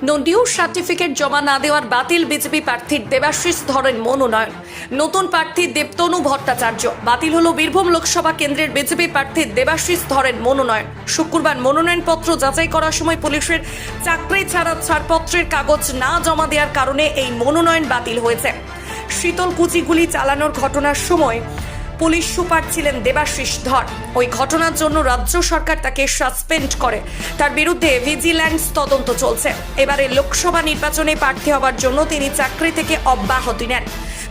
No due certificate জমা না দেওয়ার বাতিল বিজেপি প্রার্থীর দেবাশিস ধরের মনোনয়ন। নতুন প্রার্থী দেবতনু ভট্টাচার্য বাতিল হলো বীরভূম লোকসভা কেন্দ্রের বিজেপি প্রার্থী দেবাশিস ধরের মনোনয়ন। শুক্রবার মনোনয়নপত্র যাচাই করার সময় পুলিশের চাকরি ছাড়া ছাড়পত্রের কাগজ না জমা দেওয়ার কারণে এই মনোনয়ন বাতিল হয়েছে। শীতলকুচি গুলি চালানোর ঘটনার সময় পুলিশ সুপার ছিলেন দেবাশিস ধর। ওই ঘটনার জন্য রাজ্য সরকার তাকে সাসপেন্ড করে, তার বিরুদ্ধে ভিজিল্যান্স তদন্ত চলছে। এবারে লোকসভা নির্বাচনে প্রার্থী হওয়ার জন্য তিনি চাকরি থেকে অব্যাহতি নেন,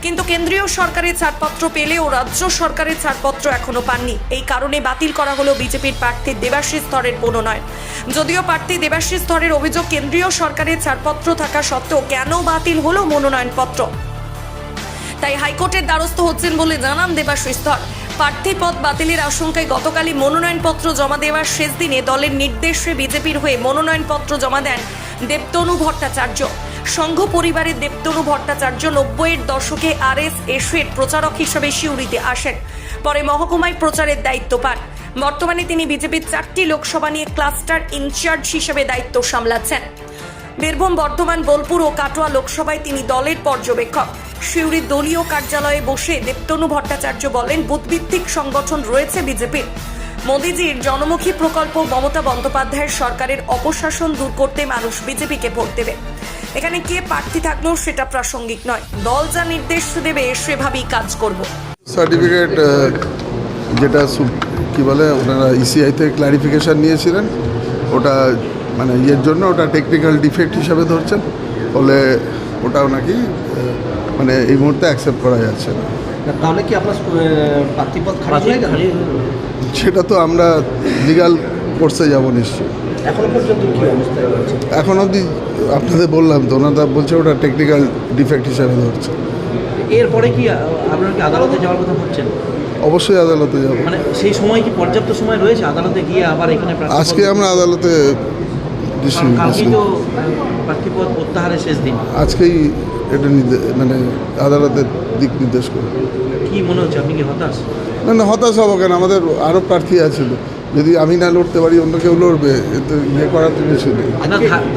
কিন্তু কেন্দ্রীয় সরকারের ছাড়পত্র পেলেও রাজ্য সরকারের ছাড়পত্র এখনো পাননি। এই কারণে বাতিল করা হলো বিজেপির প্রার্থী দেবাশিস ধরের মনোনয়ন। যদিও প্রার্থী দেবাশিস ধরের অভিযোগ, কেন্দ্রীয় সরকারের ছাড়পত্র থাকা সত্ত্বেও কেন বাতিল হলো মনোনয়নপত্র, তাই হাইকোর্টের দ্বারস্থ হচ্ছেন বলে জানান দেবাশিস ধর। প্রার্থী পদ বাতিলের আশঙ্কায় গতকালই মনোনয়নপত্র জমা দেওয়ার শেষ দিনে দলের নির্দেশে বিজেপির হয়ে মনোনয়নপত্র জমা দেন দেবতনু ভট্টাচার্য। সংঘ পরিবারের দেবতনু ভট্টাচার্য 90-এর দশকে RSS-এর প্রচারক হিসেবে সিউড়িতে আসেন, পরে মহকুমায় প্রচারের দায়িত্ব পান। বর্তমানে তিনি বিজেপির 4টি লোকসভা নিয়ে ক্লাস্টার ইনচার্জ হিসেবে দায়িত্ব সামলাচ্ছেন। বীরভূম, বর্ধমান, বোলপুর ও কাটোয়া লোকসভায় তিনি দলের পর্যবেক্ষক। সিউড়ির দলীয় কার্যালয়ে বসে দেবতনু ভট্টাচার্য বলেন, বুথভিত্তিক সংগঠন রয়েছে বিজেপির। মোদিজির জনমুখী প্রকল্প, মমতা বন্দ্যোপাধ্যায়ের সরকারের অপশাসন দূর করতে মানুষ বিজেপিকে ভোট দেবে। এখানে কে প্রার্থী থাকলেও সেটা প্রাসঙ্গিক নয়, দল যা নির্দেশ দেবে সেভাবেই কাজ করব। সার্টিফিকেট যেটা কি বলে ওনারা ইসিআই থেকে ক্লারিফিকেশান নিয়েছিলেন, ওটা মানে ইয়ের জন্য ওটা টেকনিক্যাল ডিফেক্ট হিসাবে ধরছেন, ফলে ওটাও নাকি মানে এই মুহূর্তে অ্যাকসেপ্ট করা যাচ্ছে না। তাহলে কি আপনার প্রার্থীপদ খারিজ হয়ে গেল? সেটা তো আমরা লিগাল কোর্সে যাব নিশ্চয়ই। এখনো পর্যন্ত কি অবস্থায় রয়েছে? এখন অবধি আপনাদের বললাম তো, ওনারা বলছে ওটা টেকনিক্যাল ডিফেক্ট হিসাবে ধরছে। এরপরে কি আপনার কি আদালতে যাওয়ার কথা ভাবছেন? অবশ্যই আদালতে যাব। মানে সেই সময় কি পর্যাপ্ত সময় রয়েছে আদালতে গিয়ে আবার এখানে আজকে আমরা আদালতে কালকে তো প্রার্থীপদ প্রত্যাহারের শেষ দিন, আজকেই এটা মানে আদালতের দিক নির্দেশ করে। কি মনে হচ্ছে, আপনি কি হতাশ? না, হতাশ হবো কেন? আমাদের আরও প্রার্থী আছে, যদি আমি না লড়তে পারি অন্য কেউ লড়বে, এতে ইয়ে করার তো কিছু নেই।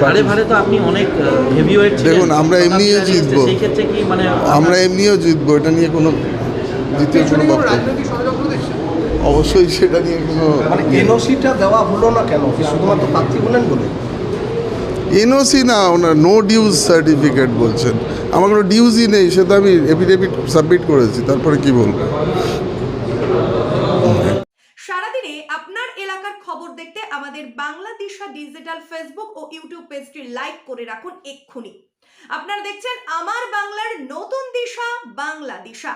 ধারে ভারে তো আপনি অনেক হেভিওয়েট ছিলেন। দেখুন, আমরা এমনিও জিতবো, সেই ক্ষেত্রে কি মানে আমরা এমনিও জিতবো, এটা নিয়ে কোনো দ্বিতীয় কোনো বক্তব্য অবশ্যই সেটা নিয়ে কোনো মানে এনওসিটা দেওয়া হলো না কেন? শুধুমাত্র প্রার্থী হলেন বলে? এনওসি না, ওনার নো ডিউজ সার্টিফিকেট বলছেন। আমার কোনো ডিউজই নেই, সে তো আমি এফিডেভিট সাবমিট করেছি, তারপরে কি বলবো? সারাদিনে আপনার এলাকার খবর দেখতে আমাদের বাংলা দিশা ডিজিটাল ফেসবুক ও ইউটিউব পেজটি লাইক করে রাখুন এক্ষুনি। আপনারা দেখছেন আমার বাংলার নতুন দিশা, বাংলা দিশা।